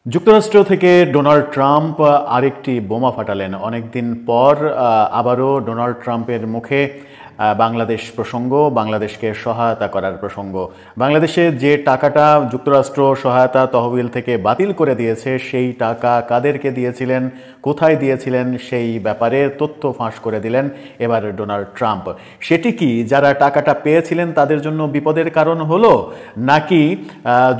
যুক্তরাষ্ট্র থেকে Donald Trump আরেকটি বোমা ফাটালেন। অনেকদিন পর আবারও ডোনাল্ড ট্রাম্পের মুখে বাংলাদেশ প্রসঙ্গ, বাংলাদেশকে সহায়তা করার প্রসঙ্গ। বাংলাদেশে যে টাকাটা যুক্তরাষ্ট্র সহায়তা তহবিল থেকে বাতিল করে দিয়েছে, সেই টাকা কাদেরকে দিয়েছিলেন, কোথায় দিয়েছিলেন, সেই ব্যাপারে তথ্য ফাঁস করে দিলেন এবার ডোনাল্ড ট্রাম্প। সেটি কি যারা টাকাটা পেয়েছিলেন তাদের জন্য বিপদের কারণ হলো, নাকি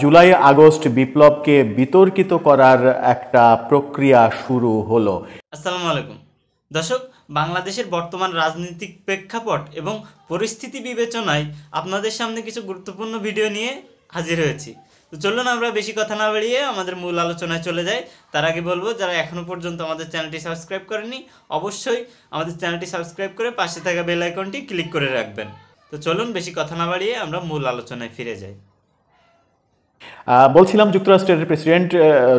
জুলাই আগস্ট বিপ্লবকে বিতর্কিত করার একটা প্রক্রিয়া শুরু হলো? আসসালামু আলাইকুম দর্শক, বাংলাদেশের বর্তমান রাজনৈতিক প্রেক্ষাপট এবং পরিস্থিতি বিবেচনায় আপনাদের সামনে কিছু গুরুত্বপূর্ণ ভিডিও নিয়ে হাজির হয়েছি। তো চলুন আমরা বেশি কথা না বাড়িয়ে আমাদের মূল আলোচনায় চলে যাই। তার আগে বলবো, যারা এখনও পর্যন্ত আমাদের চ্যানেলটি সাবস্ক্রাইব করেনি, অবশ্যই আমাদের চ্যানেলটি সাবস্ক্রাইব করে পাশে থাকা বেল আইকনটি ক্লিক করে রাখবেন। তো চলুন বেশি কথা না বাড়িয়ে আমরা মূল আলোচনায় ফিরে যাই। বলছিলাম যুক্তরাষ্ট্রের প্রেসিডেন্ট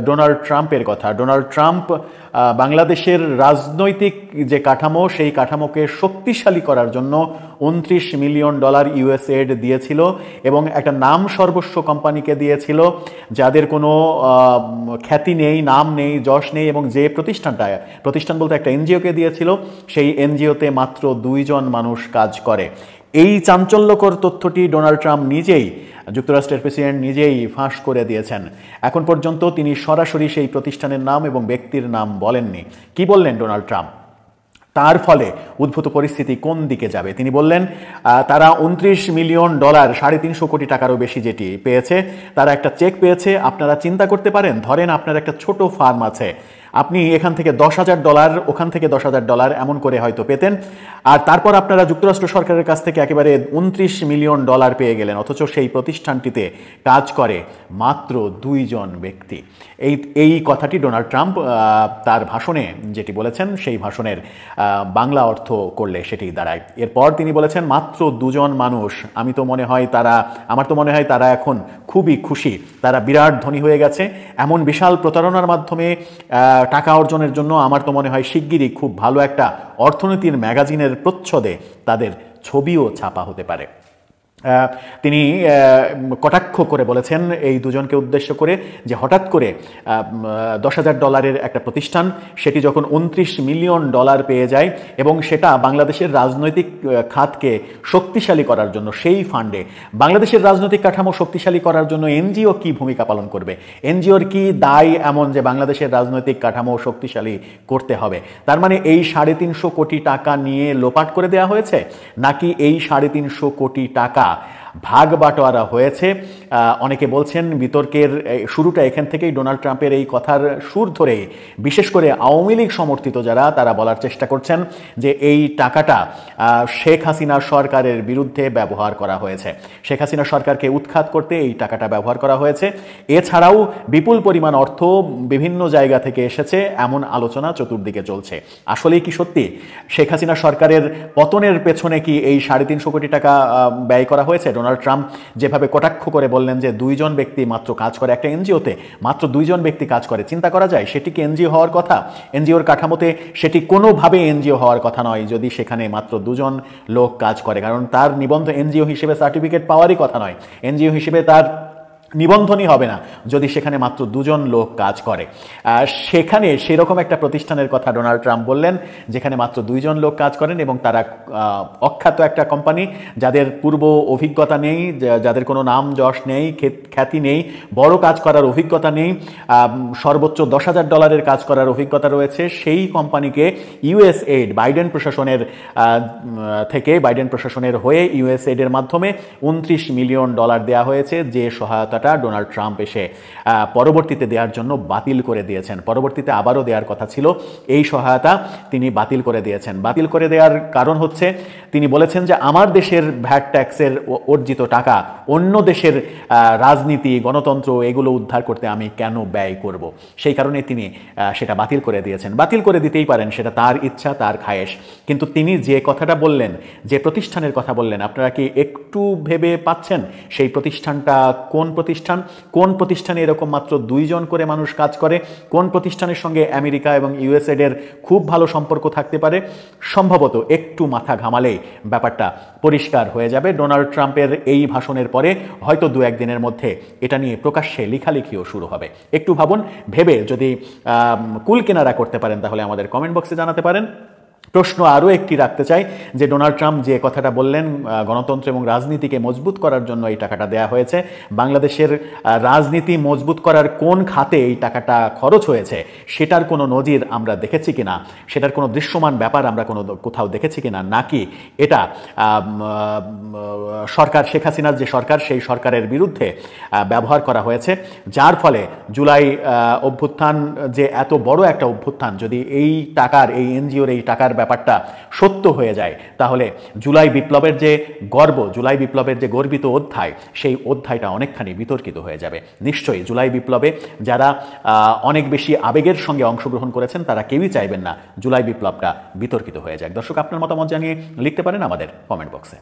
ডোনাল্ড ট্রাম্পের কথা। ডোনাল্ড ট্রাম্প বাংলাদেশের রাজনৈতিক যে কাঠামো, সেই কাঠামোকে শক্তিশালী করার জন্য $29 মিলিয়ন ইউএসএড দিয়েছিল এবং একটা নাম সর্বস্ব কোম্পানিকে দিয়েছিল যাদের কোনো খ্যাতি নেই, নাম নেই, যশ নেই, এবং যে প্রতিষ্ঠান বলতে একটা এনজিওকে দিয়েছিল, সেই এনজিওতে মাত্র 2 জন মানুষ কাজ করে। এই চাঞ্চল্যকর তথ্যটি ডোনাল্ড ট্রাম্প নিজেই, যুক্তরাষ্ট্রের প্রেসিডেন্ট নিজেই ফাঁস করে দিয়েছেন। এখন পর্যন্ত তিনি সরাসরি সেই প্রতিষ্ঠানের নাম এবং ব্যক্তির নাম বলেননি। কি বললেন ডোনাল্ড ট্রাম্প? তার ফলে উদ্ভূত পরিস্থিতি কোন দিকে যাবে তিনি বললেন, তারা $29 মিলিয়ন, 350 কোটি টাকারও বেশি যেটি পেয়েছে, তারা একটা চেক পেয়েছে। আপনারা চিন্তা করতে পারেন, ধরেন আপনার একটা ছোট ফার্ম আছে, আপনি এখান থেকে $10,000, ওখান থেকে $10,000 এমন করে হয়তো পেতেন, আর তারপর আপনারা যুক্তরাষ্ট্র সরকারের কাছ থেকে একেবারে $29 মিলিয়ন পেয়ে গেলেন, অথচ সেই প্রতিষ্ঠানটিতে কাজ করে মাত্র 2 জন ব্যক্তি। এই কথাটি ডোনাল্ড ট্রাম্প তার ভাষণে যেটি বলেছেন, সেই ভাষণের বাংলা অর্থ করলে সেটি দাঁড়ায়। এরপর তিনি বলেছেন মাত্র 2 জন মানুষ। আমার তো মনে হয় তারা এখন খুবই খুশি, তারা বিরাট ধনী হয়ে গেছে। এমন বিশাল প্রতারণার মাধ্যমে টাকা অর্জনের জন্য আমার তো মনে হয় শিগগিরই খুব ভালো একটা অর্থনীতির ম্যাগাজিনের প্রচ্ছদে তাদের ছবিও ছাপা হতে পারে। তিনি কটাক্ষ করে বলেছেন এই দুজনকে উদ্দেশ্য করে যে হঠাৎ করে $10,000 একটা প্রতিষ্ঠান, সেটি যখন $29 মিলিয়ন পেয়ে যায় এবং সেটা বাংলাদেশের রাজনৈতিক খাতকে শক্তিশালী করার জন্য, সেই ফান্ডে বাংলাদেশের রাজনৈতিক কাঠামো শক্তিশালী করার জন্য এনজিও কি ভূমিকা পালন করবে, এনজিওর কি দায় এমন যে বাংলাদেশের রাজনৈতিক কাঠামো শক্তিশালী করতে হবে? তার মানে এই 350 কোটি টাকা নিয়ে লোপাট করে দেওয়া হয়েছে, নাকি এই 350 কোটি টাকা ভাগ বাটোয়ারা হয়েছে? অনেকে বলছেন, বিতর্কের শুরুটা এখান থেকেই, ডোনাল্ড ট্রাম্পের এই কথার সুর ধরে বিশেষ করে আওয়ামী লীগ সমর্থিত যারা, তারা বলার চেষ্টা করছেন যে এই টাকাটা শেখ হাসিনা সরকারের বিরুদ্ধে ব্যবহার করা হয়েছে, শেখ হাসিনা সরকারকে উৎখাত করতে এই টাকাটা ব্যবহার করা হয়েছে। এছাড়াও বিপুল পরিমাণ অর্থ বিভিন্ন জায়গা থেকে এসেছে, এমন আলোচনা চতুর্দিকে চলছে। আসলেই কি সত্যি শেখ হাসিনা সরকারের পতনের পেছনে কি এই 350 কোটি টাকা ব্যয় করা হয়েছে? ডোনাল্ড ট্রাম্প যেভাবে কটাক্ষ করে বললেন যে 2 জন ব্যক্তি মাত্র কাজ করে একটা এনজিওতে, মাত্র 2 জন ব্যক্তি কাজ করে, চিন্তা করা যায় সেটি কি এনজিও হওয়ার কথা? এনজিওর কাঠামোতে সেটি কোনোভাবে এনজিও হওয়ার কথা নয় যদি সেখানে মাত্র 2 জন লোক কাজ করে, কারণ তার নিবন্ধ এনজিও হিসেবে সার্টিফিকেট পাওয়ারই কথা নয়, এনজিও হিসেবে তার নিবন্ধনই হবে না যদি সেখানে মাত্র 2 জন লোক কাজ করে। সেখানে সেরকম একটা প্রতিষ্ঠানের কথা ডোনাল্ড ট্রাম্প বললেন যেখানে মাত্র 2 জন লোক কাজ করেন এবং তারা অখ্যাত একটা কোম্পানি, যাদের পূর্ব অভিজ্ঞতা নেই, যাদের কোনো নাম যশ নেই, খ্যাতি নেই, বড় কাজ করার অভিজ্ঞতা নেই, সর্বোচ্চ $10,000 কাজ করার অভিজ্ঞতা রয়েছে। সেই কোম্পানিকে ইউএসএইড, বাইডেন প্রশাসনের হয়ে ইউএসএইডের মাধ্যমে $29 মিলিয়ন দেওয়া হয়েছে, যে সহায়তা ডোনাল্ড ট্রাম্প এসে পরবর্তীতে দেওয়ার জন্য বাতিল করে দিয়েছেন। পরবর্তীতে আবারও দেওয়ার কথা ছিল, এই সহায়তা তিনি বাতিল করে দিয়েছেন। বাতিল করে দেওয়ার কারণ হচ্ছে, তিনি বলেছেন যে আমার দেশের ভ্যাট ট্যাক্সের অর্জিত টাকা অন্য দেশের রাজনীতি, গণতন্ত্র এগুলো উদ্ধার করতে আমি কেন ব্যয় করব? সেই কারণে তিনি সেটা বাতিল করে দিয়েছেন। বাতিল করে দিতেই পারেন, সেটা তার ইচ্ছা, তার খায়েশ। কিন্তু তিনি যে কথাটা বললেন, যে প্রতিষ্ঠানের কথা বললেন, আপনারা কি একটু ভেবে পাচ্ছেন সেই প্রতিষ্ঠানটা কোন প্রতিষ্ঠান? প্রতিষ্ঠান, কোন প্রতিষ্ঠানে এরকম মাত্র 2 জন করে মানুষ কাজ করে, কোন প্রতিষ্ঠানের সঙ্গে আমেরিকা এবং ইউএসএর খুব ভালো সম্পর্ক থাকতে পারে। সম্ভবত একটু মাথা ঘামালেই ব্যাপারটা পরিষ্কার হয়ে যাবে। ডোনাল্ড ট্রাম্পের এই ভাষণের পরে হয়তো 2-1 দিনের মধ্যে এটা নিয়ে প্রকাশ্যে লেখালেখিও শুরু হবে। একটু ভাবুন, ভেবে যদি কুল কেনারা করতে পারেন তাহলে আমাদের কমেন্ট বক্সে জানাতে পারেন। প্রশ্ন আরও একটি রাখতে চাই যে ডোনাল্ড ট্রাম্প যে কথাটা বললেন গণতন্ত্র এবং রাজনীতিকে মজবুত করার জন্য এই টাকাটা দেয়া হয়েছে, বাংলাদেশের রাজনীতি মজবুত করার কোন খাতে এই টাকাটা খরচ হয়েছে সেটার কোনো নজির আমরা দেখেছি কিনা, সেটার কোনো দৃশ্যমান ব্যাপার আমরা কোথাও দেখেছি কিনা, নাকি এটা সরকার শেখ হাসিনার যে সরকার সেই সরকারের বিরুদ্ধে ব্যবহার করা হয়েছে, যার ফলে জুলাই অভ্যুত্থান যে এত বড় একটা অভ্যুত্থান, যদি এই টাকার, এই এনজিওর এই টাকার ব্যাপারটা সত্য হয়ে যায় তাহলে জুলাই বিপ্লবের যে গর্ব, জুলাই বিপ্লবের যে গর্বিত অধ্যায়, সেই অধ্যায়টা অনেকখানি বিতর্কিত হয়ে যাবে। নিশ্চয়ই জুলাই বিপ্লবে যারা অনেক বেশি আবেগের সঙ্গে অংশগ্রহণ করেছেন তারা কেউই চাইবেন না জুলাই বিপ্লবটা বিতর্কিত হয়ে যাক। দর্শক, আপনার মতামত জানিয়ে লিখতে পারেন আমাদের কমেন্ট বক্সে।